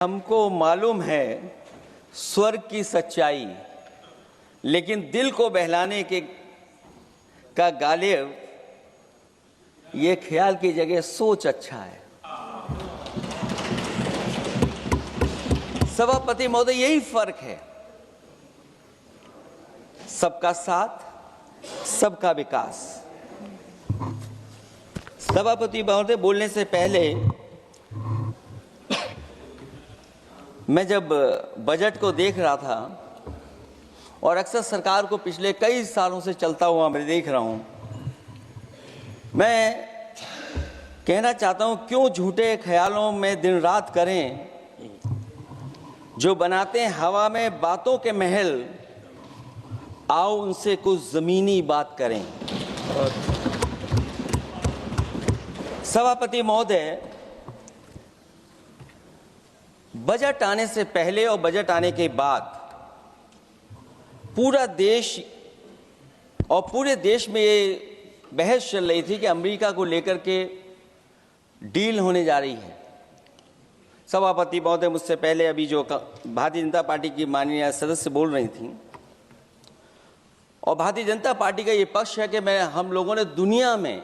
हमको मालूम है स्वर्ग की सच्चाई, लेकिन दिल को बहलाने के का गालिब ये ख्याल की जगह सोच अच्छा है। सभापति महोदय, यही फर्क है। सबका साथ, सबका विकास। सभापति महोदय, बोलने से पहले मैं जब बजट को देख रहा था और अक्सर सरकार को पिछले कई सालों से चलता हुआ मैं देख रहा हूं, मैं कहना चाहता हूं, क्यों झूठे ख्यालों में दिन रात करें, जो बनाते हैं हवा में बातों के महल, आओ उनसे कुछ जमीनी बात करें। सभापति महोदय, बजट आने से पहले और बजट आने के बाद पूरा देश और पूरे देश में ये बहस चल रही थी कि अमेरिका को लेकर के डील होने जा रही है। सभापति महोदय, मुझसे पहले अभी जो भारतीय जनता पार्टी की माननीय सदस्य बोल रही थी, और भारतीय जनता पार्टी का ये पक्ष है कि हम लोगों ने दुनिया में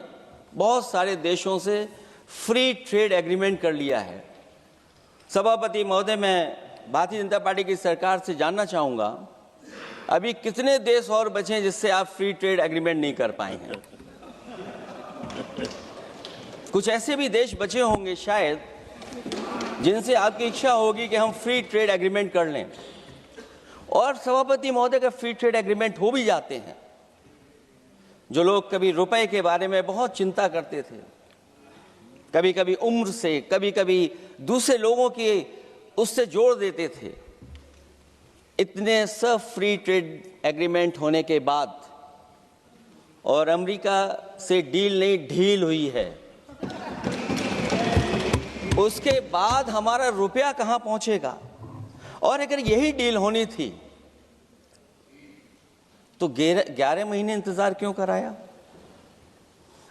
बहुत सारे देशों से फ्री ट्रेड एग्रीमेंट कर लिया है। सभापति महोदय, मैं भारतीय जनता पार्टी की सरकार से जानना चाहूँगा, अभी कितने देश और बचे हैं जिससे आप फ्री ट्रेड एग्रीमेंट नहीं कर पाए हैं? कुछ ऐसे भी देश बचे होंगे शायद जिनसे आपकी इच्छा होगी कि हम फ्री ट्रेड एग्रीमेंट कर लें। और सभापति महोदय, का फ्री ट्रेड एग्रीमेंट हो भी जाते हैं, जो लोग कभी रुपए के बारे में बहुत चिंता करते थे, कभी कभी उम्र से, कभी कभी दूसरे लोगों की उससे जोड़ देते थे, इतने सब फ्री ट्रेड एग्रीमेंट होने के बाद और अमेरिका से डील नहीं ढील हुई है, उसके बाद हमारा रुपया कहां पहुंचेगा? और अगर यही डील होनी थी तो 11 महीने इंतजार क्यों कराया?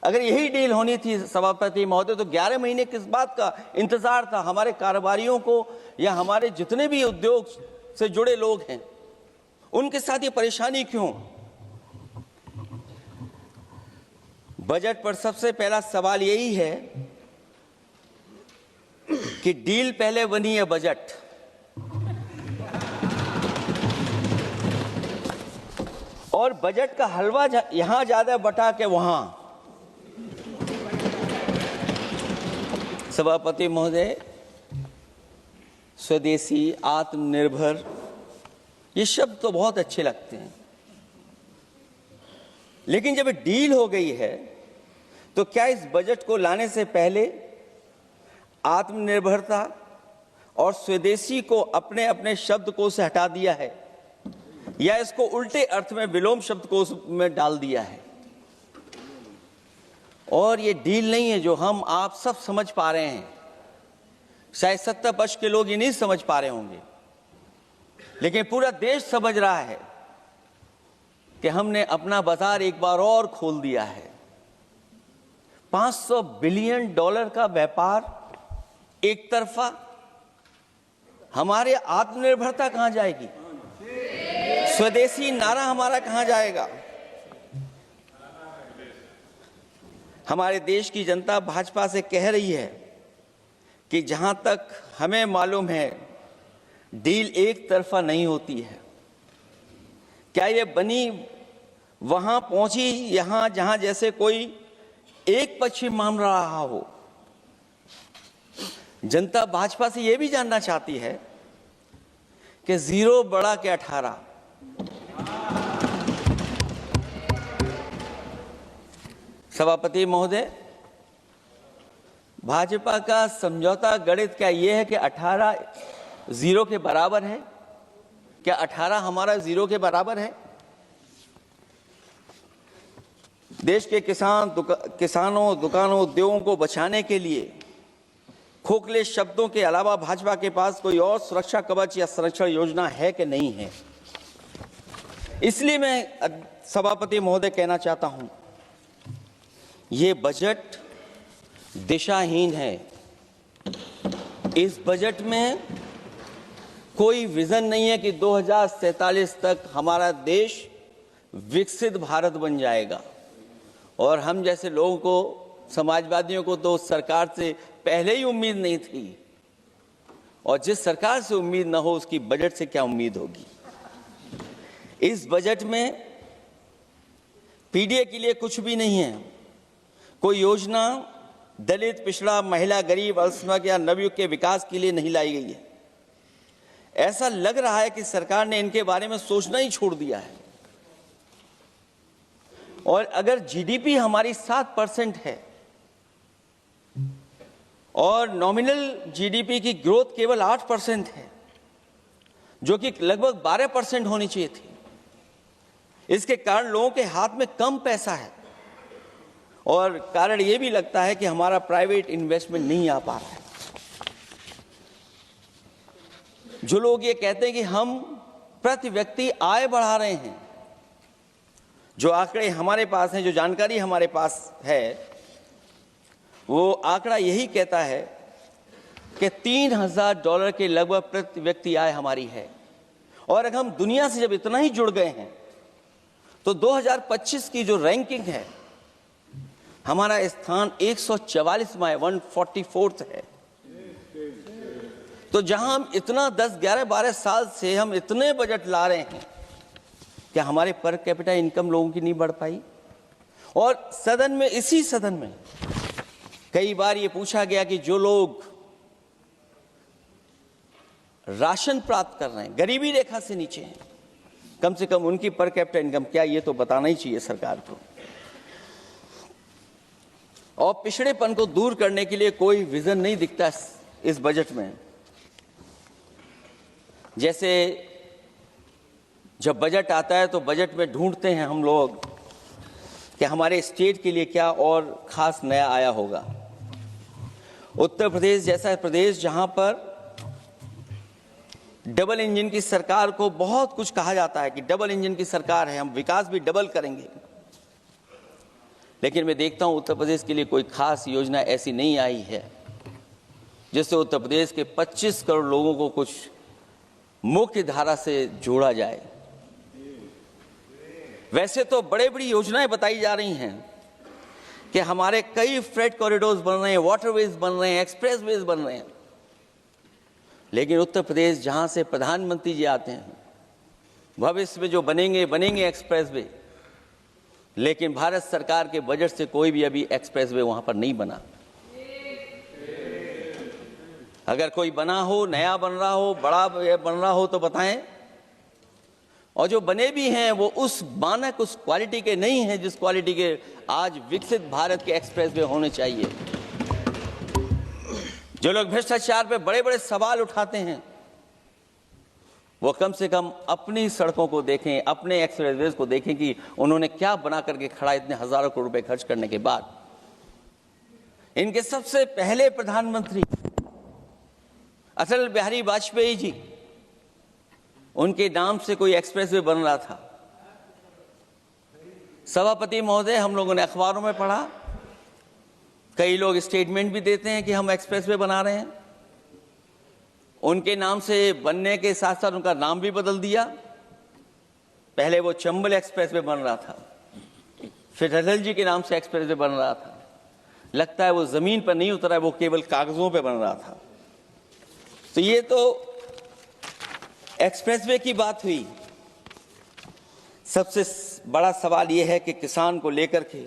अगर यही डील होनी थी सभापति महोदय, तो 11 महीने किस बात का इंतजार था? हमारे कारोबारियों को या हमारे जितने भी उद्योग से जुड़े लोग हैं, उनके साथ ये परेशानी क्यों? बजट पर सबसे पहला सवाल यही है कि डील पहले बनी है बजट। और बजट का हलवा यहां ज्यादा बटा के वहां। सभापति महोदय, स्वदेशी, आत्मनिर्भर, ये शब्द तो बहुत अच्छे लगते हैं, लेकिन जब डील हो गई है तो क्या इस बजट को लाने से पहले आत्मनिर्भरता और स्वदेशी को अपने अपने शब्दकोश से हटा दिया है, या इसको उल्टे अर्थ में विलोम शब्दकोश में डाल दिया है? और ये डील नहीं है जो हम आप सब समझ पा रहे हैं, शायद 70% के लोग ये नहीं समझ पा रहे होंगे, लेकिन पूरा देश समझ रहा है कि हमने अपना बाजार एक बार और खोल दिया है। $500 बिलियन का व्यापार एक तरफा, हमारे आत्मनिर्भरता कहां जाएगी? स्वदेशी नारा हमारा कहां जाएगा? हमारे देश की जनता भाजपा से कह रही है कि जहां तक हमें मालूम है डील एक तरफा नहीं होती है। क्या ये बनी वहां पहुंची यहां जहां जैसे कोई एक पक्षी मान रहा हो? जनता भाजपा से यह भी जानना चाहती है कि 0 बड़ा के 18। सभापति महोदय, भाजपा का समझौता गणित क्या यह है कि 18 0 के बराबर है? क्या 18 हमारा 0 के बराबर है? देश के किसानों, दुकानों, उद्योगों को बचाने के लिए खोखले शब्दों के अलावा भाजपा के पास कोई और सुरक्षा कवच या संरक्षण योजना है कि नहीं है? इसलिए मैं सभापति महोदय कहना चाहता हूं, ये बजट दिशाहीन है। इस बजट में कोई विजन नहीं है कि 2047 तक हमारा देश विकसित भारत बन जाएगा। और हम जैसे लोगों को, समाजवादियों को तो सरकार से पहले ही उम्मीद नहीं थी, और जिस सरकार से उम्मीद ना हो उसकी बजट से क्या उम्मीद होगी। इस बजट में पीडीए के लिए कुछ भी नहीं है। कोई योजना दलित, पिछड़ा, महिला, गरीब, अल्पसंख्यक या नवयुवक के विकास के लिए नहीं लाई गई है। ऐसा लग रहा है कि सरकार ने इनके बारे में सोचना ही छोड़ दिया है। और अगर जीडीपी हमारी 7% है और नॉमिनल जीडीपी की ग्रोथ केवल 8% है, जो कि लगभग 12% होनी चाहिए थी, इसके कारण लोगों के हाथ में कम पैसा है। और कारण यह भी लगता है कि हमारा प्राइवेट इन्वेस्टमेंट नहीं आ पा रहा है। जो लोग ये कहते हैं कि हम प्रति व्यक्ति आय बढ़ा रहे हैं, जो आंकड़े हमारे पास हैं, जो जानकारी हमारे पास है, वो आंकड़ा यही कहता है कि $3000 के लगभग प्रति व्यक्ति आय हमारी है। और अगर हम दुनिया से जब इतना ही जुड़ गए हैं तो 2025 की जो रैंकिंग है, हमारा स्थान 144वां 144th है। तो जहां हम इतना 10, 11, 12 साल से हम इतने बजट ला रहे हैं, क्या हमारे पर कैपिटा इनकम लोगों की नहीं बढ़ पाई? और सदन में, इसी सदन में कई बार ये पूछा गया कि जो लोग राशन प्राप्त कर रहे हैं, गरीबी रेखा से नीचे हैं, कम से कम उनकी पर कैपिटा इनकम क्या, ये तो बताना ही चाहिए सरकार को। और पिछड़ेपन को दूर करने के लिए कोई विजन नहीं दिखता इस बजट में। जैसे जब बजट आता है तो बजट में ढूंढते हैं हम लोग कि हमारे स्टेट के लिए क्या और खास नया आया होगा। उत्तर प्रदेश जैसा प्रदेश जहां पर डबल इंजन की सरकार को बहुत कुछ कहा जाता है कि डबल इंजन की सरकार है, हम विकास भी डबल करेंगे, लेकिन मैं देखता हूं उत्तर प्रदेश के लिए कोई खास योजना ऐसी नहीं आई है जिससे उत्तर प्रदेश के 25 करोड़ लोगों को कुछ मुख्य धारा से जोड़ा जाए। वैसे तो बड़े बड़ी योजनाएं बताई जा रही हैं कि हमारे कई फ्रेट कॉरिडोर्स बन रहे हैं, वाटरवेज बन रहे हैं, एक्सप्रेसवेज बन रहे हैं, लेकिन उत्तर प्रदेश जहां से प्रधानमंत्री जी आते हैं, भविष्य में जो बनेंगे एक्सप्रेसवे, लेकिन भारत सरकार के बजट से कोई भी अभी एक्सप्रेसवे वहां पर नहीं बना। अगर कोई बना हो, नया बन रहा हो, बड़ा बन रहा हो तो बताएं। और जो बने भी हैं वो उस मानक, उस क्वालिटी के नहीं हैं जिस क्वालिटी के आज विकसित भारत के एक्सप्रेसवे होने चाहिए। जो लोग भ्रष्टाचार पे बड़े बड़े सवाल उठाते हैं, वो कम से कम अपनी सड़कों को देखें, अपने एक्सप्रेसवेज को देखें कि उन्होंने क्या बना करके खड़ा इतने हजारों करोड़ रुपए खर्च करने के बाद। इनके सबसे पहले प्रधानमंत्री अटल बिहारी वाजपेयी जी, उनके नाम से कोई एक्सप्रेसवे बन रहा था। सभापति महोदय, हम लोगों ने अखबारों में पढ़ा, कई लोग स्टेटमेंट भी देते हैं कि हम एक्सप्रेसवे बना रहे हैं। उनके नाम से बनने के साथ साथ उनका नाम भी बदल दिया। पहले वो चंबल एक्सप्रेसवे बन रहा था, फिर अटल जी के नाम से एक्सप्रेसवे बन रहा था। लगता है वो जमीन पर नहीं उतरा है, वो केवल कागजों पे बन रहा था। तो ये तो एक्सप्रेसवे की बात हुई। सबसे बड़ा सवाल ये है कि किसान को लेकर के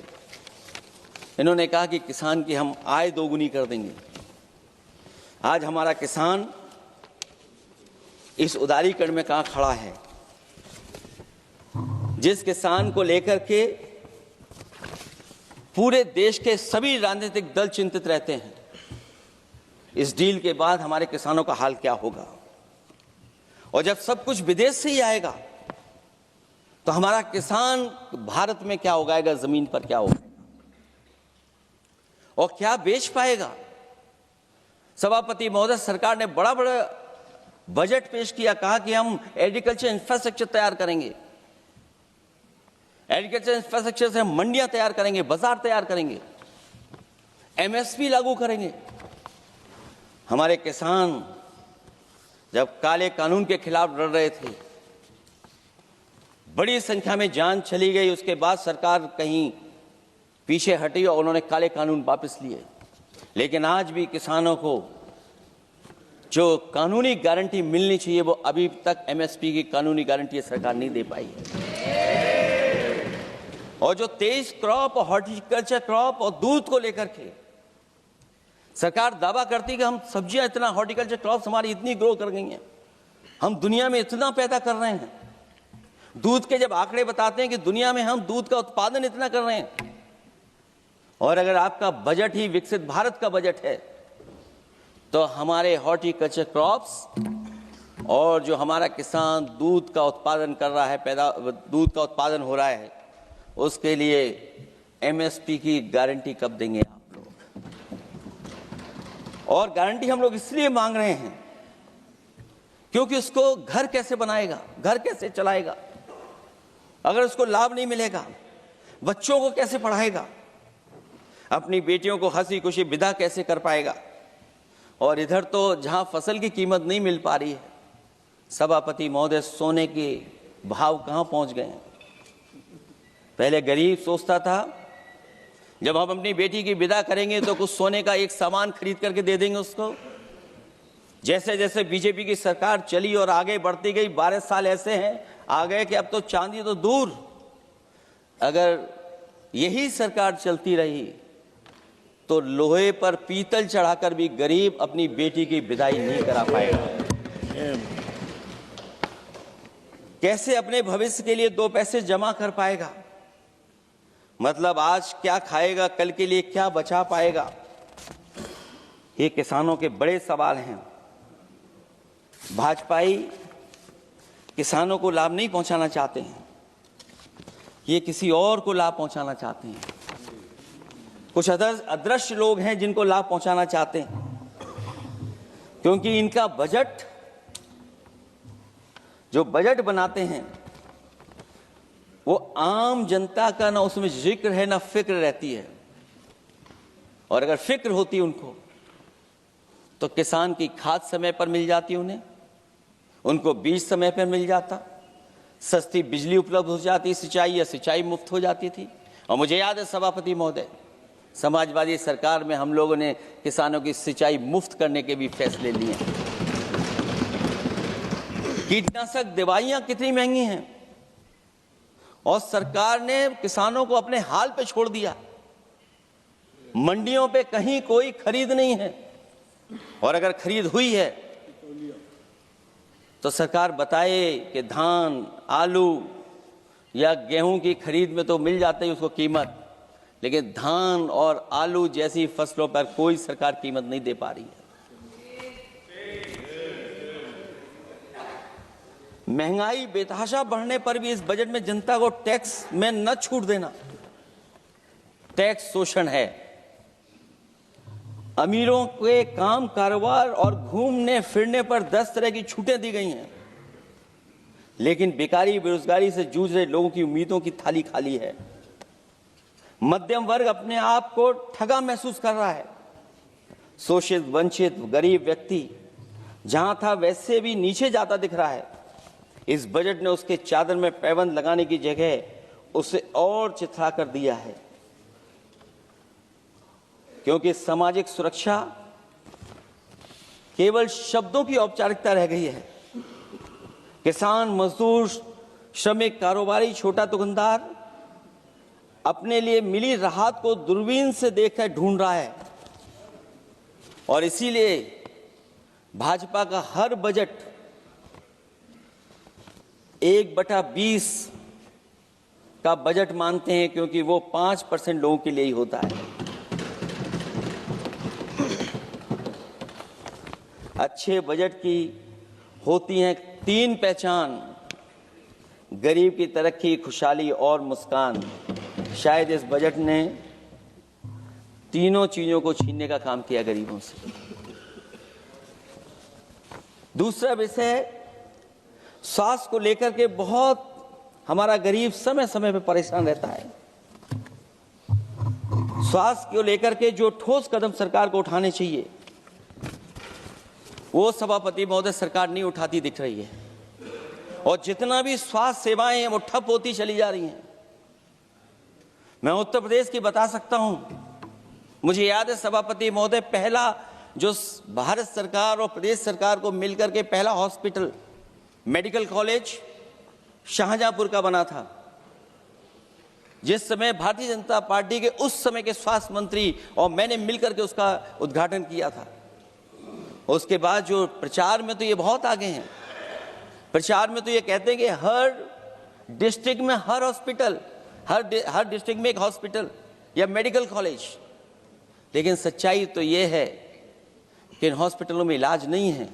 इन्होंने कहा कि किसान की हम आय दोगुनी कर देंगे। आज हमारा किसान इस उदारीकरण में कहां खड़ा है? जिस किसान को लेकर के पूरे देश के सभी राजनीतिक दल चिंतित रहते हैं, इस डील के बाद हमारे किसानों का हाल क्या होगा? और जब सब कुछ विदेश से ही आएगा तो हमारा किसान भारत में क्या उगाएगा, जमीन पर क्या उगाएगा और क्या बेच पाएगा? सभापति महोदय, सरकार ने बड़ा बजट पेश किया, कहा कि हम एग्रीकल्चर इंफ्रास्ट्रक्चर तैयार करेंगे, एग्रीकल्चर इंफ्रास्ट्रक्चर से हम मंडियां तैयार करेंगे, बाजार तैयार करेंगे, एमएसपी लागू करेंगे। हमारे किसान जब काले कानून के खिलाफ लड़ रहे थे, बड़ी संख्या में जान चली गई। उसके बाद सरकार कहीं पीछे हटी और उन्होंने काले कानून वापस लिए। लेकिन आज भी किसानों को जो कानूनी गारंटी मिलनी चाहिए वो अभी तक एमएसपी की कानूनी गारंटी सरकार नहीं दे पाई है। और जो 23 क्रॉप और हॉर्टिकल्चर क्रॉप और दूध को लेकर के सरकार दावा करती है कि हम सब्जियां इतना, हॉर्टिकल्चर क्रॉप्स हमारी इतनी ग्रो कर गई हैं, हम दुनिया में इतना पैदा कर रहे हैं। दूध के जब आंकड़े बताते हैं कि दुनिया में हम दूध का उत्पादन इतना कर रहे हैं, और अगर आपका बजट ही विकसित भारत का बजट है, तो हमारे हॉर्टिकल्चर क्रॉप्स और जो हमारा किसान दूध का उत्पादन कर रहा है, दूध का उत्पादन हो रहा है, उसके लिए एमएसपी की गारंटी कब देंगे आप लोग? और गारंटी हम लोग इसलिए मांग रहे हैं क्योंकि उसको घर कैसे बनाएगा, घर कैसे चलाएगा, अगर उसको लाभ नहीं मिलेगा, बच्चों को कैसे पढ़ाएगा, अपनी बेटियों को हंसी खुशी विदा कैसे कर पाएगा? और इधर तो जहां फसल की कीमत नहीं मिल पा रही है, सभापति महोदय, सोने के भाव कहां पहुंच गए हैं? पहले गरीब सोचता था जब हम अपनी बेटी की विदा करेंगे तो कुछ सोने का एक सामान खरीद करके दे देंगे उसको। जैसे जैसे बीजेपी की सरकार चली और आगे बढ़ती गई, 12 साल ऐसे हैं आ गए कि अब तो चांदी तो दूर, अगर यही सरकार चलती रही तो लोहे पर पीतल चढ़ाकर भी गरीब अपनी बेटी की विदाई नहीं करा पाएगा। कैसे अपने भविष्य के लिए 2 पैसे जमा कर पाएगा? मतलब आज क्या खाएगा, कल के लिए क्या बचा पाएगा? ये किसानों के बड़े सवाल हैं। भाजपाई किसानों को लाभ नहीं पहुंचाना चाहते हैं, ये किसी और को लाभ पहुंचाना चाहते हैं। कुछ अदृश्य लोग हैं जिनको लाभ पहुंचाना चाहते हैं, क्योंकि इनका बजट, जो बजट बनाते हैं, वो आम जनता का ना उसमें जिक्र है ना फिक्र रहती है। और अगर फिक्र होती उनको तो किसान की खाद समय पर मिल जाती उन्हें, उनको बीज समय पर मिल जाता, सस्ती बिजली उपलब्ध हो जाती, सिंचाई मुफ्त हो जाती थी। और मुझे याद है सभापति महोदय, समाजवादी सरकार में हम लोगों ने किसानों की सिंचाई मुफ्त करने के भी फैसले लिए। कीटनाशक दवाइयां कितनी महंगी हैं और सरकार ने किसानों को अपने हाल पे छोड़ दिया। मंडियों पे कहीं कोई खरीद नहीं है, और अगर खरीद हुई है तो सरकार बताए कि धान, आलू या गेहूं की खरीद में तो मिल जाती है उसको कीमत, लेकिन धान और आलू जैसी फसलों पर कोई सरकार कीमत नहीं दे पा रही है। महंगाई बेतहाशा बढ़ने पर भी इस बजट में जनता को टैक्स में न छूट देना टैक्स शोषण है। अमीरों के काम, कारोबार और घूमने फिरने पर 10 तरह की छूटें दी गई हैं, लेकिन बेकारी, बेरोजगारी से जूझ रहे लोगों की उम्मीदों की थाली खाली है। मध्यम वर्ग अपने आप को ठगा महसूस कर रहा है। शोषित, वंचित, गरीब व्यक्ति जहां था वैसे भी नीचे जाता दिख रहा है। इस बजट ने उसके चादर में पैबंद लगाने की जगह उसे और चिथड़ा कर दिया है, क्योंकि सामाजिक सुरक्षा केवल शब्दों की औपचारिकता रह गई है। किसान, मजदूर, श्रमिक, कारोबारी, छोटा दुकानदार अपने लिए मिली राहत को दूरबीन से देखकर ढूंढ रहा है, और इसीलिए भाजपा का हर बजट 1/20 का बजट मानते हैं, क्योंकि वो 5% लोगों के लिए ही होता है। अच्छे बजट की होती हैं 3 पहचान: गरीब की तरक्की, खुशहाली और मुस्कान। शायद इस बजट ने तीनों चीजों को छीनने का काम किया गरीबों से। दूसरा विषय, स्वास्थ्य को लेकर के बहुत हमारा गरीब समय समय पर परेशान रहता है। स्वास्थ्य को लेकर के जो ठोस कदम सरकार को उठाने चाहिए वो सभापति महोदय सरकार नहीं उठाती दिख रही है, और जितना भी स्वास्थ्य सेवाएं हैं वो ठप होती चली जा रही हैं। मैं उत्तर प्रदेश की बता सकता हूं, मुझे याद है सभापति महोदय, पहला जो भारत सरकार और प्रदेश सरकार को मिलकर के पहला हॉस्पिटल मेडिकल कॉलेज शाहजहांपुर का बना था, जिस समय भारतीय जनता पार्टी के उस समय के स्वास्थ्य मंत्री और मैंने मिलकर के उसका उद्घाटन किया था। उसके बाद जो प्रचार में तो ये बहुत आगे हैं, प्रचार में तो ये कहते हैं कि हर डिस्ट्रिक्ट में हर हॉस्पिटल, हर डिस्ट्रिक्ट में एक हॉस्पिटल या मेडिकल कॉलेज, लेकिन सच्चाई तो ये है कि इन हॉस्पिटलों में इलाज नहीं है,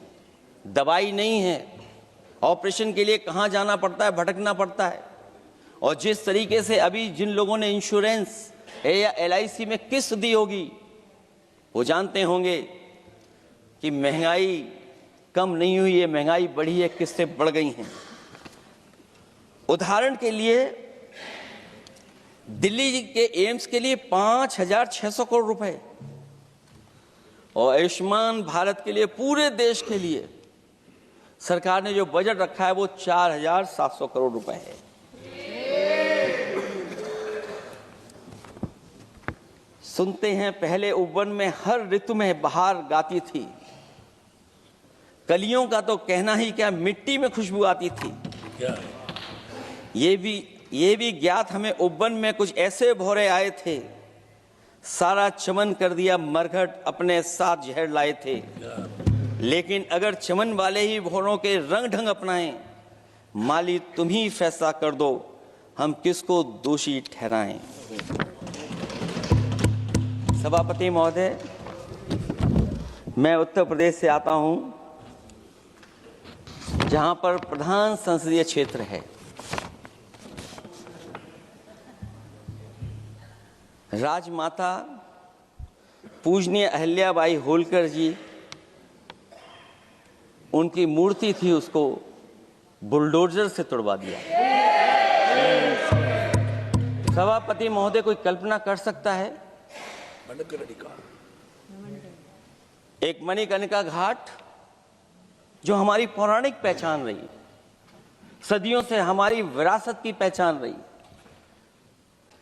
दवाई नहीं है, ऑपरेशन के लिए कहाँ जाना पड़ता है, भटकना पड़ता है। और जिस तरीके से अभी जिन लोगों ने इंश्योरेंस या LIC में किस्त दी होगी, वो जानते होंगे कि महंगाई कम नहीं हुई है, महंगाई बढ़ी है, किस्तें बढ़ गई हैं। उदाहरण के लिए दिल्ली के एम्स के लिए 5,600 करोड़ रुपए, और आयुष्मान भारत के लिए पूरे देश के लिए सरकार ने जो बजट रखा है वो 4,700 करोड़ रुपए है। सुनते हैं पहले उबन में हर ऋतु में बहार गाती थी, कलियों का तो कहना ही क्या, मिट्टी में खुशबू आती थी। ये भी ज्ञात हमें उबन में कुछ ऐसे भौरे आए थे, सारा चमन कर दिया मरघट, अपने साथ जहर लाए थे। लेकिन अगर चमन वाले ही भौरों के रंग ढंग अपनाएं, माली तुम ही फैसला कर दो, हम किसको दोषी ठहराएं। सभापति महोदय, मैं उत्तर प्रदेश से आता हूं, जहां पर प्रधान संसदीय क्षेत्र है। राजमाता पूजनीय अहिल्याबाई होलकर जी, उनकी मूर्ति थी, उसको बुलडोजर से तोड़वा दिया। सभापति महोदय, कोई कल्पना कर सकता है एक मणिकर्णिका घाट जो हमारी पौराणिक पहचान रही, सदियों से हमारी विरासत की पहचान रही,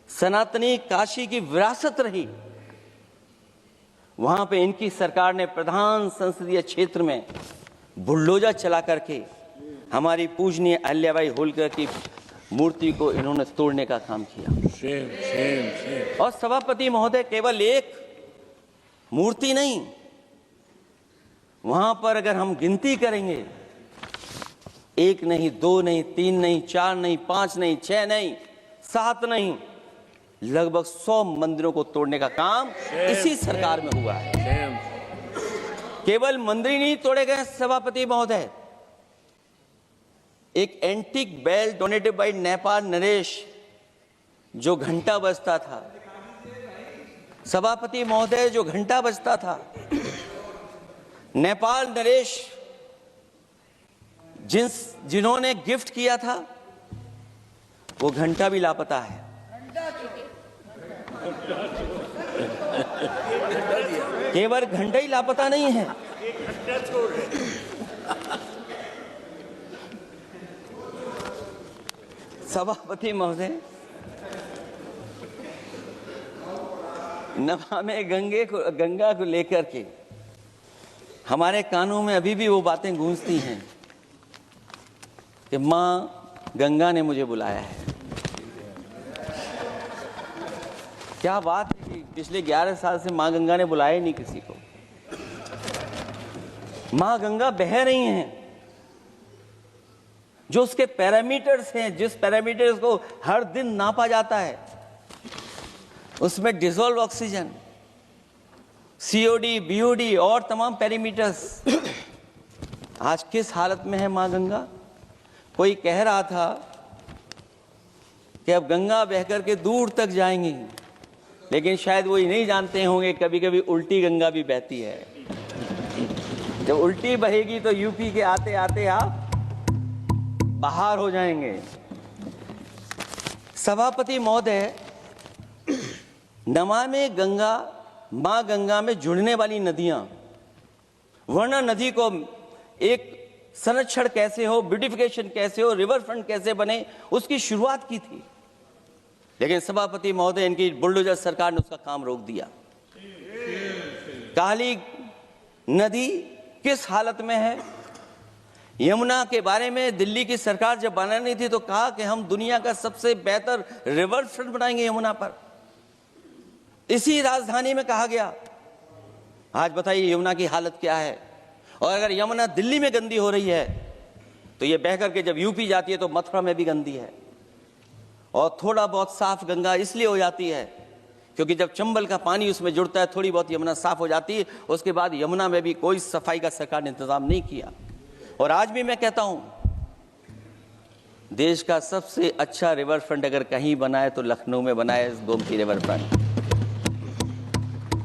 सनातनी काशी की विरासत रही, वहां पे इनकी सरकार ने प्रधान संसदीय क्षेत्र में बुलडोजर चला करके हमारी पूजनीय अहिल्याबाई होलकर की मूर्ति को इन्होंने तोड़ने का काम किया। और सभापति महोदय, केवल एक मूर्ति नहीं, वहां पर अगर हम गिनती करेंगे, एक नहीं, दो नहीं, तीन नहीं, चार नहीं, पांच नहीं, 6 नहीं, 7 नहीं, लगभग 100 मंदिरों को तोड़ने का काम इसी सरकार में हुआ है। केवल मंदिर नहीं तोड़े गए सभापति महोदय, एक antique bell donated by Nepal नरेश, जो घंटा बजता था, सभापति महोदय, जो घंटा बजता था, नेपाल नरेश जिन्होंने गिफ्ट किया था, वो घंटा भी लापता है। केवल घंटा ही लापता नहीं है, सभापति महोदय, नमामि गंगा को लेकर के हमारे कानों में अभी भी वो बातें गूंजती हैं कि मां गंगा ने मुझे बुलाया है। क्या बात है कि पिछले 11 साल से मां गंगा ने बुलाया ही नहीं किसी को। मां गंगा बह रही हैं, जो उसके पैरामीटर्स हैं, जिस पैरामीटर्स को हर दिन नापा जाता है, उसमें डिसॉल्व ऑक्सीजन, COD, BOD और तमाम पैरामीटर्स, आज किस हालत में है मां गंगा। कोई कह रहा था कि अब गंगा बहकर के दूर तक जाएंगी, लेकिन शायद वो ये नहीं जानते होंगे कभी कभी उल्टी गंगा भी बहती है। जब उल्टी बहेगी तो यूपी के आते आते आप बाहर हो जाएंगे। सभापति महोदय, नमामि गंगा, मां गंगा में जुड़ने वाली नदियां वर्णा नदी को एक संरक्षण कैसे हो, ब्यूटिफिकेशन कैसे हो, रिवर फ्रंट कैसे बने, उसकी शुरुआत की थी। लेकिन सभापति महोदय, इनकी बुलडोजर सरकार ने उसका काम रोक दिया। काली नदी किस हालत में है? यमुना के बारे में दिल्ली की सरकार जब बनानी थी तो कहा कि हम दुनिया का सबसे बेहतर रिवर फ्रंट बनाएंगे यमुना पर। इसी राजधानी में कहा गया। आज बताइए यमुना की हालत क्या है। और अगर यमुना दिल्ली में गंदी हो रही है तो ये बह करके जब यूपी जाती है तो मथुरा में भी गंदी है। और थोड़ा बहुत साफ गंगा इसलिए हो जाती है क्योंकि जब चंबल का पानी उसमें जुड़ता है, थोड़ी बहुत यमुना साफ हो जाती है। उसके बाद यमुना में भी कोई सफाई का सरकार ने इंतजाम नहीं किया। और आज भी मैं कहता हूं, देश का सबसे अच्छा रिवर फ्रंट अगर कहीं बना है तो लखनऊ में बना है, गोमती रिवर फ्रंट।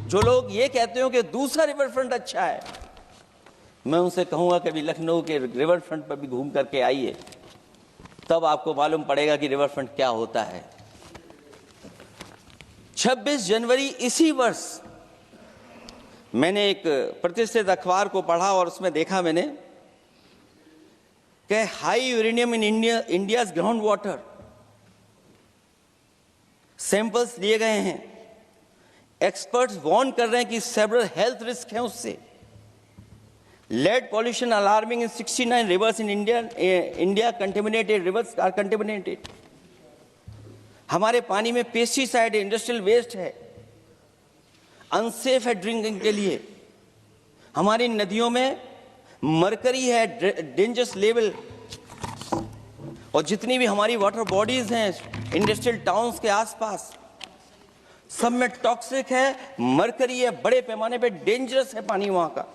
जो लोग ये कहते हो कि दूसरा रिवर फ्रंट अच्छा है, मैं उनसे कहूंगा कि भी लखनऊ के रिवर फ्रंट पर भी घूम करके आइए, तब आपको मालूम पड़ेगा कि रिवर फ्रंट क्या होता है। 26 जनवरी इसी वर्ष मैंने एक प्रतिष्ठित अखबार को पढ़ा और उसमें देखा मैंने कि high uranium in India's ground water samples लिए गए हैं। एक्सपर्ट्स वार्न कर रहे हैं कि सेवरल हेल्थ रिस्क हैं उससे। Lead pollution alarming in 69 rivers in India contaminated rivers are contaminated. हमारे पानी में पेस्टिसाइड है, इंडस्ट्रियल वेस्ट है, अनसेफ है ड्रिंकिंग के लिए। हमारी नदियों में मरकरी है, डेंजरस लेवल। और जितनी भी हमारी वाटर बॉडीज हैं इंडस्ट्रियल टाउन्स के आसपास, सब में टॉक्सिक है, मरकरी है, बड़े पैमाने पे डेंजरस है पानी वहां का।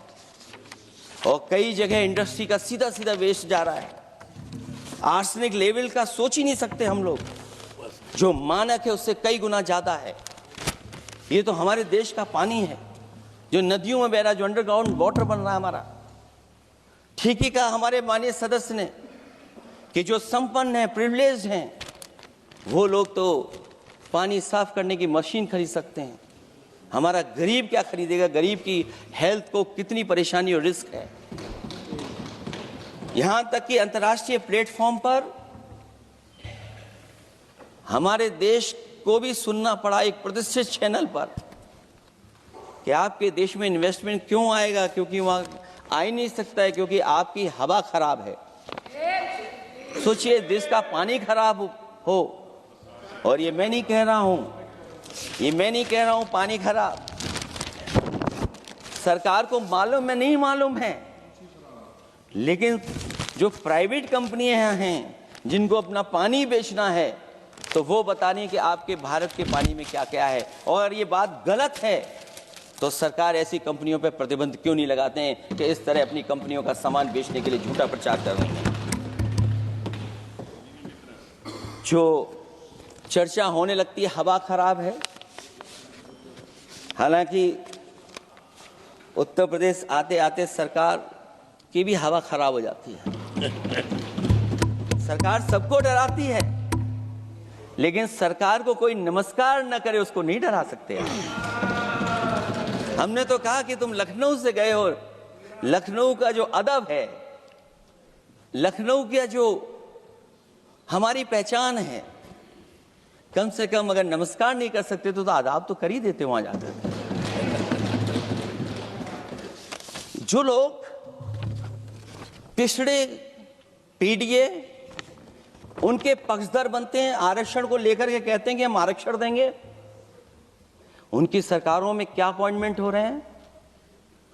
और कई जगह इंडस्ट्री का सीधा सीधा वेस्ट जा रहा है। आर्सेनिक लेवल का सोच ही नहीं सकते हम लोग, जो मानक है उससे कई गुना ज्यादा है। ये तो हमारे देश का पानी है जो नदियों में बह रहा है, जो अंडरग्राउंड वाटर बन रहा है हमारा। ठीक ही कहा हमारे माननीय सदस्य ने कि जो संपन्न हैं, प्रिविलेज्ड हैं, वो लोग तो पानी साफ करने की मशीन खरीद सकते हैं। हमारा गरीब क्या खरीदेगा? गरीब की हेल्थ को कितनी परेशानी और रिस्क है। यहां तक कि अंतर्राष्ट्रीय प्लेटफॉर्म पर हमारे देश को भी सुनना पड़ा एक प्रतिष्ठित चैनल पर कि आपके देश में इन्वेस्टमेंट क्यों आएगा, क्योंकि वहां आ ही नहीं सकता है क्योंकि आपकी हवा खराब है। सोचिए, देश का पानी खराब हो। और ये मैं नहीं कह रहा हूं, पानी खराब सरकार को मालूम है, नहीं मालूम है, लेकिन जो प्राइवेट कंपनियां हैं जिनको अपना पानी बेचना है तो वो बता रही कि आपके भारत के पानी में क्या क्या है। और ये बात गलत है तो सरकार ऐसी कंपनियों पर प्रतिबंध क्यों नहीं लगाते हैं कि इस तरह अपनी कंपनियों का सामान बेचने के लिए झूठा प्रचार कर रहे हैं। जो चर्चा होने लगती है हवा खराब है, हालांकि उत्तर प्रदेश आते आते सरकार की भी हवा खराब हो जाती है। सरकार सबको डराती है, लेकिन सरकार को कोई नमस्कार न करे उसको नहीं डरा सकते। हमने तो कहा कि तुम लखनऊ से गए हो, लखनऊ का जो अदब है, लखनऊ का जो हमारी पहचान है, कम से कम अगर नमस्कार नहीं कर सकते तो आदाब तो कर ही देते वहां जाकर। जो लोग पिछड़े पीडीए उनके पक्षधर बनते हैं, आरक्षण को लेकर के कहते हैं कि हम आरक्षण देंगे, उनकी सरकारों में क्या अपॉइंटमेंट हो रहे हैं।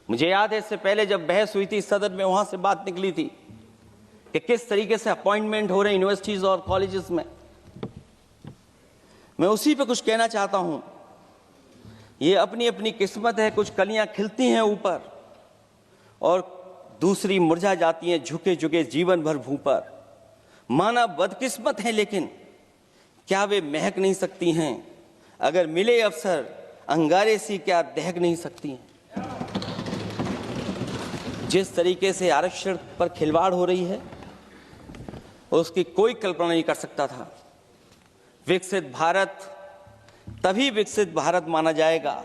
मुझे याद है इससे पहले जब बहस हुई थी सदन में, वहां से बात निकली थी कि किस तरीके से अपॉइंटमेंट हो रहे हैं यूनिवर्सिटीज और कॉलेजेस में। मैं उसी पे कुछ कहना चाहता हूं। ये अपनी अपनी किस्मत है, कुछ कलियां खिलती हैं ऊपर और दूसरी मुरझा जाती हैं झुके झुके जीवन भर भूं पर। माना बदकिस्मत है, लेकिन क्या वे महक नहीं सकती हैं? अगर मिले अवसर अंगारे सी क्या दहक नहीं सकती हैं? जिस तरीके से आरक्षण पर खिलवाड़ हो रही है उसकी कोई कल्पना नहीं कर सकता था। विकसित भारत तभी विकसित भारत माना जाएगा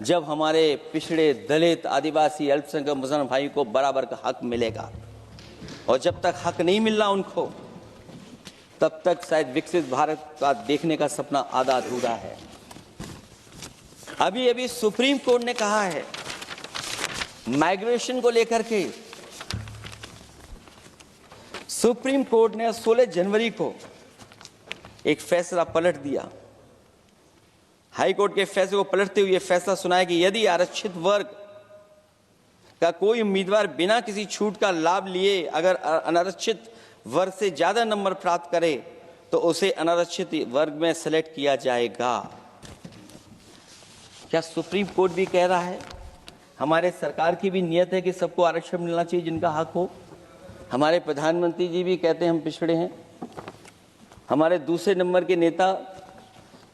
जब हमारे पिछड़े, दलित, आदिवासी, अल्पसंख्यक मुसलमान भाई को बराबर का हक मिलेगा। और जब तक हक नहीं मिल रहा उनको, तब तक शायद विकसित भारत का देखने का सपना आधा अधूरा है। अभी अभी सुप्रीम कोर्ट ने कहा है माइग्रेशन को लेकर के, सुप्रीम कोर्ट ने 16 जनवरी को एक फैसला पलट दिया। हाई कोर्ट के फैसले को पलटते हुए फैसला सुनाया कि यदि आरक्षित वर्ग का कोई उम्मीदवार बिना किसी छूट का लाभ लिए अगर अनारक्षित वर्ग से ज्यादा नंबर प्राप्त करे तो उसे अनारक्षित वर्ग में सेलेक्ट किया जाएगा। क्या सुप्रीम कोर्ट भी कह रहा है? हमारे सरकार की भी नियत है कि सबको आरक्षण मिलना चाहिए जिनका हक हो। हमारे प्रधानमंत्री जी भी कहते हैं हम पिछड़े हैं। हमारे दूसरे नंबर के नेता,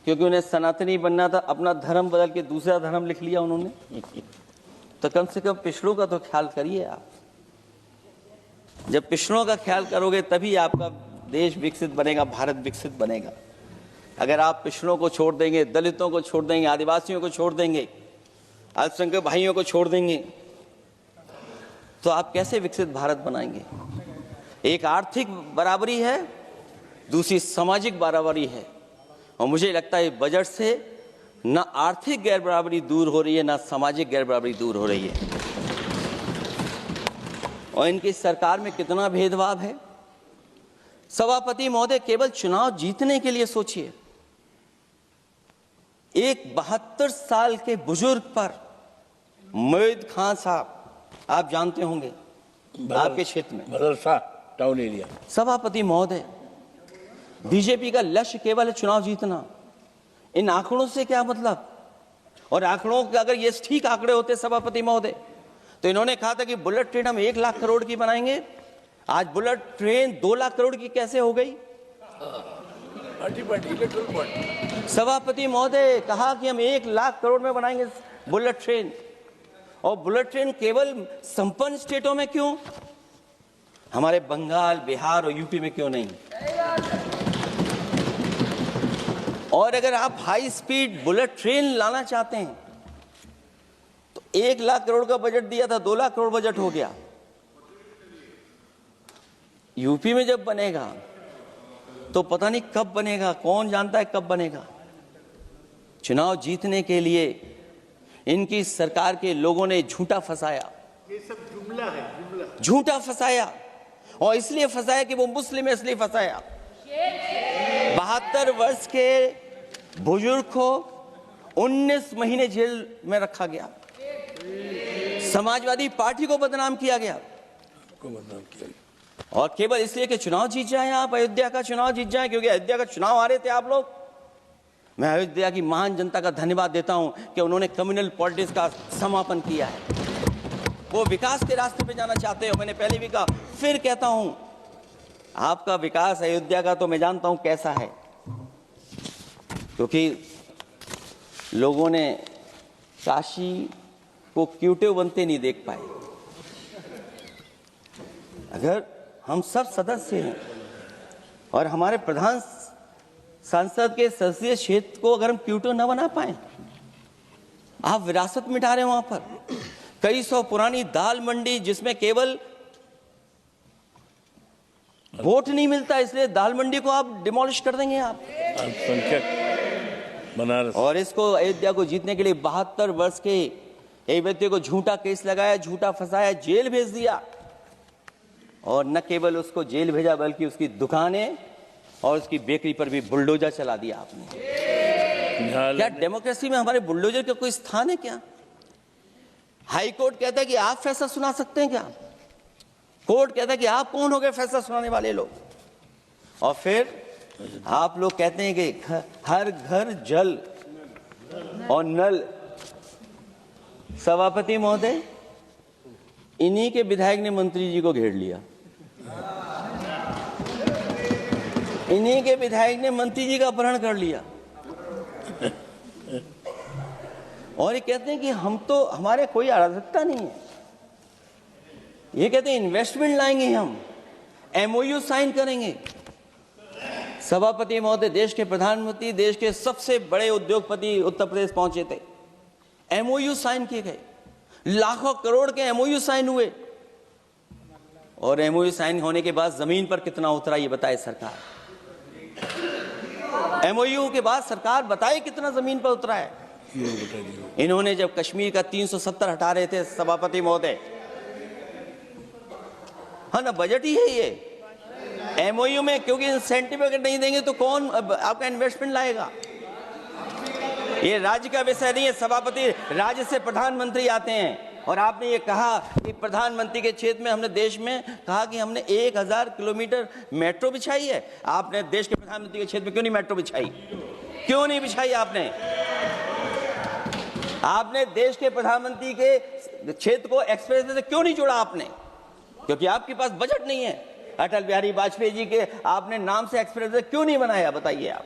क्योंकि उन्हें सनातनी बनना था, अपना धर्म बदल के दूसरा धर्म लिख लिया उन्होंने। तो कम से कम पिछड़ों का तो ख्याल करिए आप। जब पिछड़ों का ख्याल करोगे तभी आपका देश विकसित बनेगा, भारत विकसित बनेगा। अगर आप पिछड़ों को छोड़ देंगे, दलितों को छोड़ देंगे, आदिवासियों को छोड़ देंगे, अल्पसंख्यक भाइयों को छोड़ देंगे, तो आप कैसे विकसित भारत बनाएंगे? एक आर्थिक बराबरी है, दूसरी सामाजिक बराबरी है। और मुझे लगता है बजट से न आर्थिक गैर बराबरी दूर हो रही है, न सामाजिक गैर बराबरी दूर हो रही है। और इनकी सरकार में कितना भेदभाव है। सभापति महोदय, केवल चुनाव जीतने के लिए सोचिए। एक 72 साल के बुजुर्ग पर मोईद खान साहब, आप जानते होंगे आपके क्षेत्र में, मदरसा टाउन एरिया। सभापति महोदय, बीजेपी का लक्ष्य केवल है चुनाव जीतना। इन आंकड़ों से क्या मतलब? और आंकड़ों के अगर ये ठीक आंकड़े होते सभापति महोदय, तो इन्होंने कहा था कि बुलेट ट्रेन हम 1 लाख करोड़ की बनाएंगे। आज बुलेट ट्रेन 2 लाख करोड़ की कैसे हो गई? सभापति महोदय कहा कि हम 1 लाख करोड़ में बनाएंगे बुलेट ट्रेन। और बुलेट ट्रेन केवल संपन्न स्टेटों में क्यों? हमारे बंगाल, बिहार और यूपी में क्यों नहीं? और अगर आप हाई स्पीड बुलेट ट्रेन लाना चाहते हैं तो 1 लाख करोड़ का बजट दिया था, 2 लाख करोड़ बजट हो गया। यूपी में जब बनेगा तो पता नहीं कब बनेगा, कौन जानता है कब बनेगा। चुनाव जीतने के लिए इनकी सरकार के लोगों ने झूठा फंसाया। ये सब जुमला है, जुमला। झूठा फंसाया, और इसलिए फंसाया कि वो मुस्लिम है, इसलिए फंसाया। 72 वर्ष के बुजुर्ग को 19 महीने जेल में रखा गया। समाजवादी पार्टी को बदनाम किया गया। और केवल इसलिए कि चुनाव जीत जाए आप, अयोध्या का चुनाव जीत जाए, क्योंकि अयोध्या का चुनाव हारे थे आप लोग। मैं अयोध्या की महान जनता का धन्यवाद देता हूं कि उन्होंने कम्युनल पॉलिटिक्स का समापन किया है। वो विकास के रास्ते पे जाना चाहते हो। मैंने पहले भी कहा, फिर कहता हूं, आपका विकास अयोध्या का तो मैं जानता हूं कैसा है, क्योंकि लोगों ने काशी को क्यूटिव बनते नहीं देख पाए। अगर हम सब सदस्य हैं और हमारे प्रधान सांसद के संसदीय क्षेत्र को अगर हम क्यूटिव न बना पाए, आप विरासत मिटा रहे हैं। वहां पर कई सौ पुरानी दाल मंडी, जिसमें केवल वोट नहीं मिलता, इसलिए दाल मंडी को आप डिमोलिश कर देंगे आप। बनारस। और इसको अयोध्या को जीतने के लिए 72 वर्ष के एक व्यक्ति को झूठा केस लगाया, झूठा फंसाया, जेल भेज दिया। और न केवल उसको जेल भेजा, बल्कि उसकी दुकानें और उसकी बेकरी पर भी बुलडोजर चला दिया आपने। क्या डेमोक्रेसी में हमारे बुलडोजर का कोई स्थान है क्या? हाई कोर्ट कहता है कि आप फैसला सुना सकते हैं क्या? कोर्ट कहता है कि आप कौन हो गए फैसला सुनाने वाले लोग? और फिर आप लोग कहते हैं कि हर घर जल और नल। सभापति महोदय, इन्हीं के विधायक ने मंत्री जी को घेर लिया। इन्हीं के विधायक ने मंत्री जी का अपहरण कर लिया। और ये कहते हैं कि हम तो, हमारे कोई अराजकता नहीं है। ये कहते हैं इन्वेस्टमेंट लाएंगे, हम एमओयू साइन करेंगे। सभापति महोदय, देश के प्रधानमंत्री, देश के सबसे बड़े उद्योगपति उत्तर प्रदेश पहुंचे थे। एमओयू साइन किए गए, लाखों करोड़ के एमओयू साइन हुए, और एमओयू साइन होने के बाद जमीन पर कितना उतरा ये बताए सरकार। एमओयू के बाद सरकार बताए कितना जमीन पर उतरा है। इन्होंने जब कश्मीर का 370 हटा रहे थे सभापति महोदय, हाँ ना, बजट ही है ये एमओयू में, क्योंकि इंसेंटिव अगर नहीं देंगे तो कौन आपका इन्वेस्टमेंट लाएगा। ये राज्य का विषय नहीं है सभापति, राज्य से प्रधानमंत्री आते हैं। और आपने ये कहा कि प्रधानमंत्री के क्षेत्र में हमने देश में कहा कि हमने 1000 किलोमीटर मेट्रो बिछाई है। आपने देश के प्रधानमंत्री के क्षेत्र में क्यों नहीं मेट्रो बिछाई? क्यों नहीं बिछाई आपने? आपने देश के प्रधानमंत्री के क्षेत्र को एक्सप्रेस से क्यों नहीं जोड़ा आपने? क्योंकि आपके पास बजट नहीं है। अटल बिहारी वाजपेयी जी के आपने नाम से एक्सप्रेस वे क्यों नहीं बनाया, बताइए आप?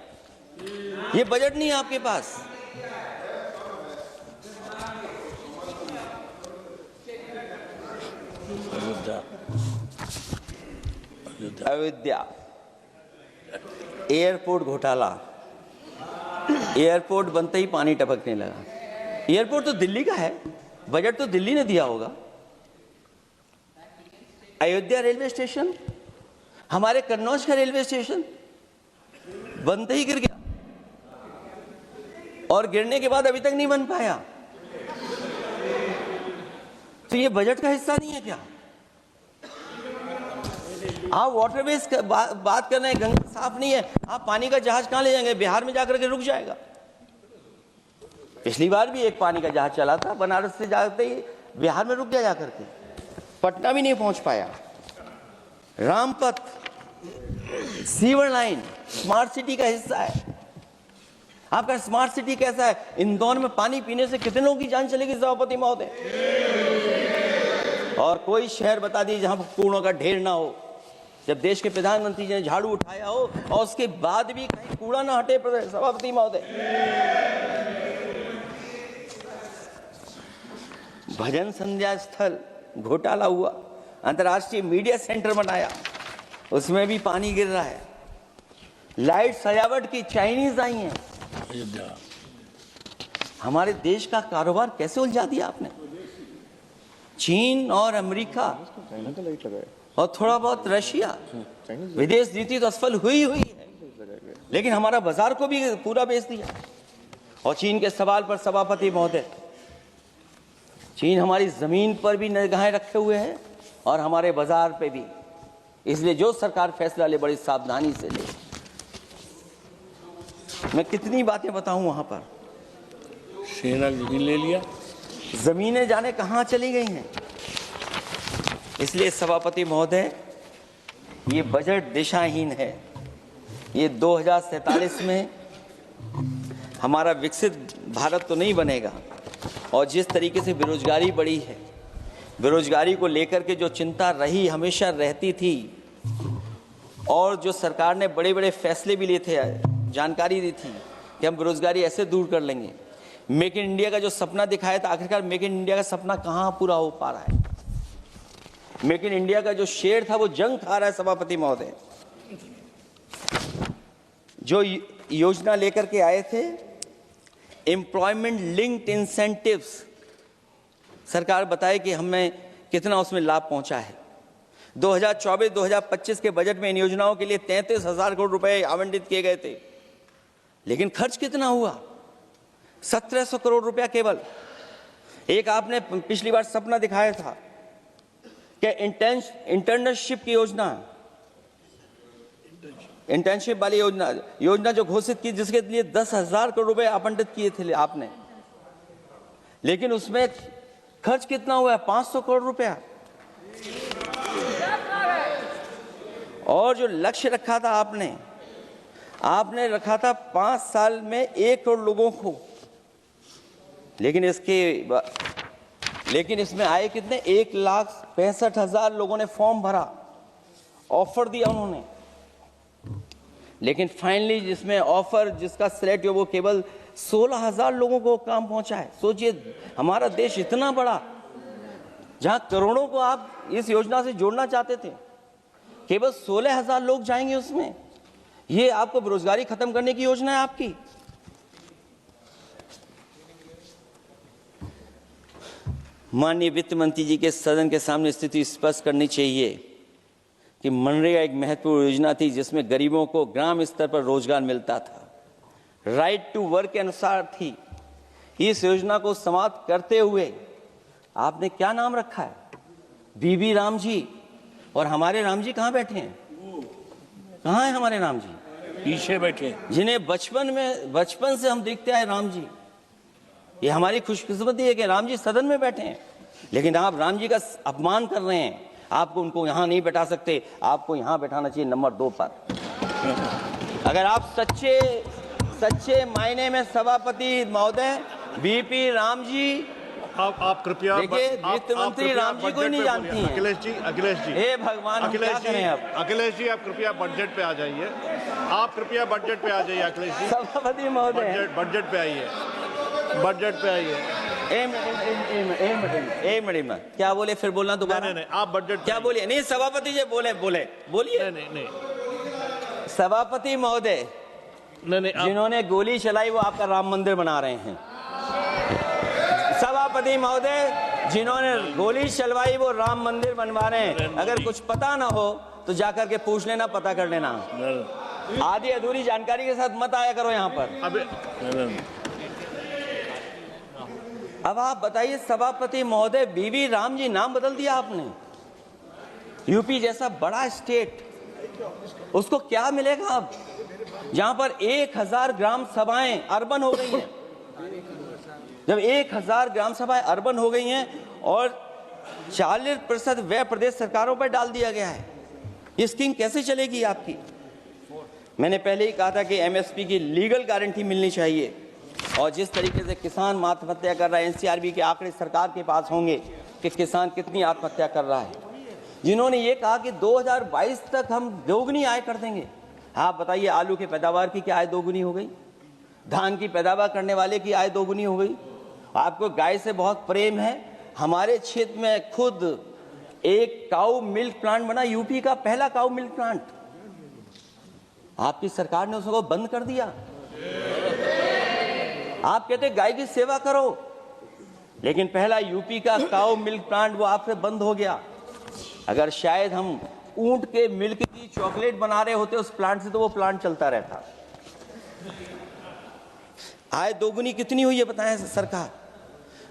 ये बजट नहीं है आपके पास। अयोध्या एयरपोर्ट घोटाला, एयरपोर्ट बनते ही पानी टपकने लगा। एयरपोर्ट तो दिल्ली का है, बजट तो दिल्ली ने दिया होगा। अयोध्या रेलवे स्टेशन, हमारे कन्नौज का रेलवे स्टेशन बनते ही गिर गया, और गिरने के बाद अभी तक नहीं बन पाया। तो ये बजट का हिस्सा नहीं है क्या? आप वाटरवेज बात कर रहे हैं, गंगा साफ नहीं है, आप पानी का जहाज कहां ले जाएंगे? बिहार में जाकर के रुक जाएगा। पिछली बार भी एक पानी का जहाज चला था, बनारस से जाते ही बिहार में रुक गया, जाकर के पटना भी नहीं पहुंच पाया। Rampath, sewer line smart city का हिस्सा है। आपका स्मार्ट सिटी कैसा है? इंदौर में पानी पीने से कितने लोगों की जान चलेगी सभापति महोदय? और कोई शहर बता दीजिए जहां कूड़ों का ढेर ना हो। जब देश के प्रधानमंत्री जी ने झाड़ू उठाया हो और उसके बाद भी कहीं कूड़ा ना हटे सभापति महोदय। भजन संध्या स्थल घोटाला हुआ, अंतर्राष्ट्रीय मीडिया सेंटर बनाया, उसमें भी पानी गिर रहा है। लाइट सजावट की चाइनीज आई हैं। हमारे देश का कारोबार कैसे उलझा दिया आपने? चीन और अमेरिका और थोड़ा बहुत रशिया, विदेश नीति तो असफल हुई है, लेकिन हमारा बाजार को भी पूरा बेच दिया। और चीन के सवाल पर सभापति महोदय, चीन हमारी जमीन पर भी निगाहें रखे हुए है और हमारे बाजार पे भी। इसलिए जो सरकार फैसला ले बड़ी सावधानी से ले। मैं कितनी बातें बताऊं वहां पर। सेना जमीन ले लिया, जमीनें जाने कहां चली गई हैं। इसलिए सभापति महोदय, ये बजट दिशाहीन है। ये 2047 में हमारा विकसित भारत तो नहीं बनेगा। और जिस तरीके से बेरोजगारी बढ़ी है, बेरोजगारी को लेकर के जो चिंता रही, हमेशा रहती थी, और जो सरकार ने बड़े बड़े फैसले भी लिए थे, जानकारी दी थी कि हम बेरोजगारी ऐसे दूर कर लेंगे। मेक इन इंडिया का जो सपना दिखाया था, आखिरकार मेक इन इंडिया का सपना कहां पूरा हो पा रहा है? मेक इन इंडिया का जो शेर था वो जंग खा रहा है सभापति महोदय। जो योजना लेकर के आए थे, एम्प्लॉयमेंट लिंक्ड इंसेंटिव्स, सरकार बताए कि हमें कितना उसमें लाभ पहुंचा है। 2024-2025 के बजट में इन योजनाओं के लिए 33,000 करोड़ रुपए आवंटित किए गए थे, लेकिन खर्च कितना हुआ? 1700 करोड़ रुपया केवल। एक आपने पिछली बार सपना दिखाया था कि इंटर्नशिप की योजना, इंटर्नशिप वाली योजना जो घोषित की, जिसके लिए 10,000 करोड़ रुपए आवंटित किए थे आपने, लेकिन उसमें खर्च कितना हुआ है? 500 करोड़ रुपया। और जो लक्ष्य रखा था आपने रखा था 5 साल में 1 करोड़ लोगों को, लेकिन इसमें आए कितने? 1,65,000 लोगों ने फॉर्म भरा, ऑफर दिया उन्होंने, लेकिन फाइनली जिसमें ऑफर जिसका सिलेक्ट हुआ वो केवल 16,000 लोगों को काम पहुंचा है। सोचिए, हमारा देश इतना बड़ा, जहां करोड़ों को आप इस योजना से जोड़ना चाहते थे, केवल 16,000 लोग जाएंगे उसमें। ये आपको बेरोजगारी खत्म करने की योजना है आपकी? माननीय वित्त मंत्री जी के सदन के सामने स्थिति स्पष्ट करनी चाहिए कि मनरेगा एक महत्वपूर्ण योजना थी जिसमें गरीबों को ग्राम स्तर पर रोजगार मिलता था, राइट टू वर्क के अनुसार थी। इस योजना को समाप्त करते हुए आपने क्या नाम रखा है? बीबी राम जी। और हमारे राम जी कहाँ बैठे हैं? कहाँ है हमारे राम जी? पीछे बैठे, जिन्हें बचपन से हम देखते आए राम जी। ये हमारी खुशकिस्मती है कि राम जी सदन में बैठे हैं, लेकिन आप राम जी का अपमान कर रहे हैं। आपको उनको यहां नहीं बैठा सकते, आपको यहां बैठाना चाहिए नंबर 2 पर। अगर आप सच्चे मायने में सभापति महोदय बीपी राम जी, आप कृपया देखिए वित्त मंत्री राम जी को ही नहीं जानती हैं। अखिलेश जी हे भगवान, हम क्या करें अब? अखिलेश जी आप कृपया बजट पे आ जाइए। आप कृपया बजट पे आ जाइए अखिलेश जी। सभापति महोदय बजट पे आइए, बजट पे आइए। क्या बोले? फिर बोलना दोबारा। नहीं, आप बजट क्या बोलिए? नहीं, सभापति जी बोलिए। नहीं सभापति महोदय, नहीं जिन्होंने गोली चलाई वो आपका राम मंदिर बना रहे हैं। सभापति महोदय, जिन्होंने गोली चलवाई वो राम मंदिर बनवा रहे हैं। अगर कुछ पता ना हो तो जाकर के पूछ लेना, पता कर लेना। आधी अधूरी जानकारी के साथ मत आया करो यहाँ पर। अब आप बताइए सभापति महोदय, बीबी राम जी नाम बदल दिया आपने। यूपी जैसा बड़ा स्टेट, उसको क्या मिलेगा अब, जहां पर 1000 ग्राम सभाएं अर्बन हो गई हैं। जब 1000 ग्राम सभाएं अर्बन हो गई हैं और 40% व्यय प्रदेश सरकारों पर डाल दिया गया है, ये स्कीम कैसे चलेगी आपकी? मैंने पहले ही कहा था कि एमएसपी की लीगल गारंटी मिलनी चाहिए। और जिस तरीके से किसान आत्महत्या कर रहा है, एनसीआरबी के आंकड़े सरकार के पास होंगे कि किसान कितनी आत्महत्या कर रहा है। जिन्होंने ये कहा कि 2022 तक हम दोगुनी आय कर देंगे। आप बताइए, आलू की पैदावार की क्या आय दोगुनी हो गई? धान की पैदावार करने वाले की आय दोगुनी हो गई। आपको गाय से बहुत प्रेम है। हमारे क्षेत्र में खुद एक काऊ मिल्क प्लांट बना, यूपी का पहला काऊ मिल्क प्लांट। आपकी सरकार ने उसको बंद कर दिया। आप कहते गाय की सेवा करो, लेकिन पहला यूपी का काऊ मिल्क प्लांट वो आपसे बंद हो गया। अगर शायद हम ऊंट के मिल्क की चॉकलेट बना रहे होते उस प्लांट से तो वो प्लांट चलता रहता। आय दोगुनी कितनी हुई है बताएं सरकार?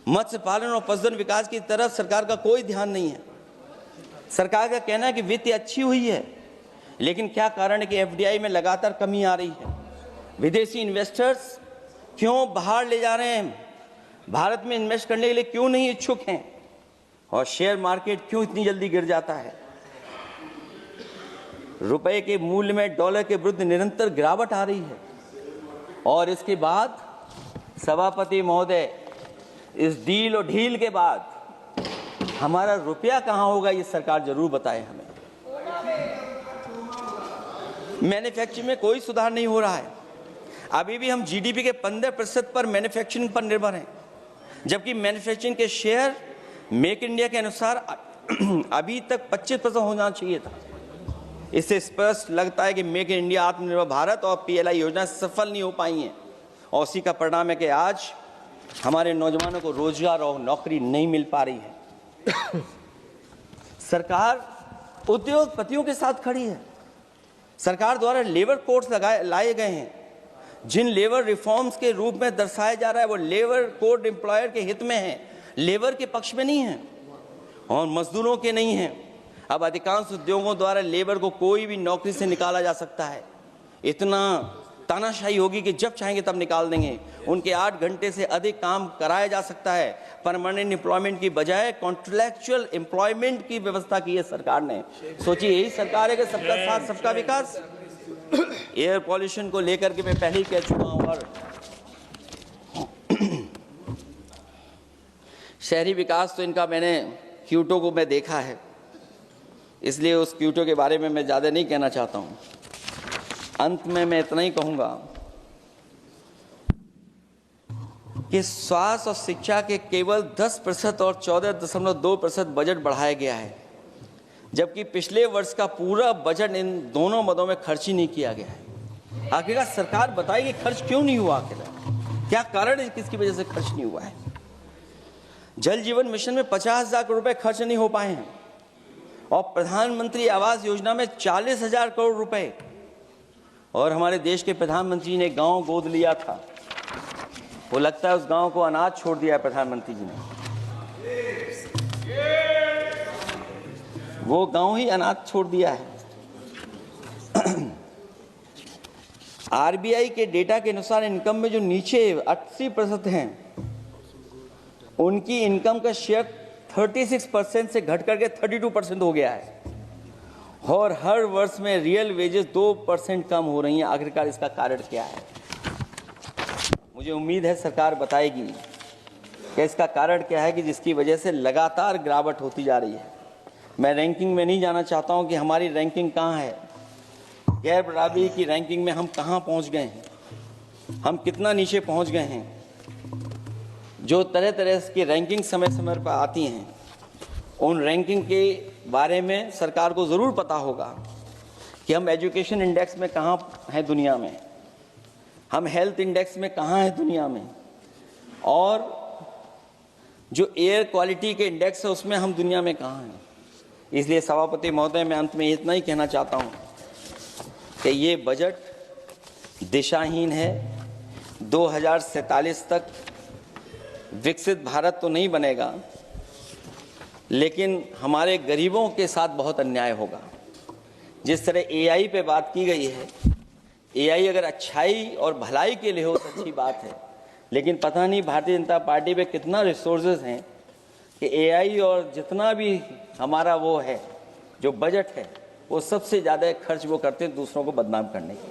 मत्स्य पालन और पशुधन विकास की तरफ सरकार का कोई ध्यान नहीं है। सरकार का कहना है कि वित्त अच्छी हुई है, लेकिन क्या कारण है कि एफडीआई में लगातार कमी आ रही है? विदेशी इन्वेस्टर्स क्यों बाहर ले जा रहे हैं? भारत में इन्वेस्ट करने के लिए क्यों नहीं इच्छुक हैं? और शेयर मार्केट क्यों इतनी जल्दी गिर जाता है? रुपए के मूल्य में डॉलर के विरुद्ध निरंतर गिरावट आ रही है। और इसके बाद सभापति महोदय, इस डील और ढील के बाद हमारा रुपया कहां होगा, ये सरकार जरूर बताए हमें। मैन्युफैक्चरिंग में कोई सुधार नहीं हो रहा है। अभी भी हम जीडीपी के 15% पर मैन्युफैक्चरिंग पर निर्भर हैं, जबकि मैन्युफैक्चरिंग के शेयर मेक इंडिया के अनुसार अभी तक 25% होना चाहिए था। इससे स्पष्ट लगता है कि मेक इन इंडिया, आत्मनिर्भर भारत और पीएलआई योजना सफल नहीं हो पाई हैं। और उसी का परिणाम है कि आज हमारे नौजवानों को रोजगार और नौकरी नहीं मिल पा रही है। सरकार उद्योगपतियों के साथ खड़ी है। सरकार द्वारा लेबर कोड्स लाए गए हैं, जिन लेबर रिफॉर्म्स के रूप में दर्शाया जा रहा है वो लेबर कोड एम्प्लॉयर के हित में है, लेबर के पक्ष में नहीं है और मजदूरों के नहीं है। अब अधिकांश उद्योगों द्वारा लेबर को कोई भी नौकरी से निकाला जा सकता है। इतना तानाशाही होगी कि जब चाहेंगे तब निकाल देंगे। उनके 8 घंटे से अधिक काम कराया जा सकता है। परमानेंट एम्प्लॉयमेंट की बजाय कॉन्ट्रैक्चुअल एम्प्लॉयमेंट की व्यवस्था की है सरकार ने। सोचिए, यही सरकार है कि सबका साथ सबका विकास। एयर पॉल्यूशन को लेकर के मैं पहले ही कह चुका हूं। और शहरी विकास तो इनका मैंने क्यूटो को मैं देखा है, इसलिए उस क्यूटो के बारे में मैं ज़्यादा नहीं कहना चाहता हूं। अंत में मैं इतना ही कहूंगा कि स्वास्थ्य और शिक्षा के केवल 10% और 14.2% बजट बढ़ाया गया है, जबकि पिछले वर्ष का पूरा बजट इन दोनों मदों में खर्च ही नहीं किया गया है। आखिरकार सरकार बताएगी खर्च क्यों नहीं हुआ, आखिर क्या कारण है, किसकी वजह से खर्च नहीं हुआ है? जल जीवन मिशन में 50,000 करोड़ रुपए खर्च नहीं हो पाए हैं और प्रधानमंत्री आवास योजना में 40,000 करोड़ रुपए। और हमारे देश के प्रधानमंत्री ने गांव गोद लिया था, वो लगता है उस गांव को अनाथ छोड़ दिया है प्रधानमंत्री जी ने। वो गांव ही अनाथ छोड़ दिया है। आरबीआई के डेटा के अनुसार इनकम में जो नीचे 80% हैं, उनकी इनकम का शेयर 36% से घट करके 32% हो गया है और हर वर्ष में रियल वेजेस 2% कम हो रही हैं। आखिरकार इसका कारण क्या है? मुझे उम्मीद है सरकार बताएगी कि इसका कारण क्या है कि जिसकी वजह से लगातार गिरावट होती जा रही है। मैं रैंकिंग में नहीं जाना चाहता हूं कि हमारी रैंकिंग कहां है, गैर बराबरी की रैंकिंग में हम कहां पहुंच गए हैं, हम कितना नीचे पहुंच गए हैं। जो तरह तरह की रैंकिंग समय समय पर आती हैं, उन रैंकिंग के बारे में सरकार को ज़रूर पता होगा कि हम एजुकेशन इंडेक्स में कहां हैं दुनिया में, हम हेल्थ इंडेक्स में कहां हैं दुनिया में, और जो एयर क्वालिटी के इंडेक्स है उसमें हम दुनिया में कहां हैं। इसलिए सभापति महोदय, मैं अंत में इतना ही कहना चाहता हूं कि ये बजट दिशाहीन है। 2047 तक विकसित भारत तो नहीं बनेगा, लेकिन हमारे गरीबों के साथ बहुत अन्याय होगा। जिस तरह एआई पे बात की गई है, एआई अगर अच्छाई और भलाई के लिए हो तो अच्छी बात है, लेकिन पता नहीं भारतीय जनता पार्टी पे कितना रिसोर्सेज हैं कि एआई और जितना भी हमारा वो है जो बजट है, वो सबसे ज़्यादा खर्च वो करते हैं दूसरों को बदनाम करने के लिए।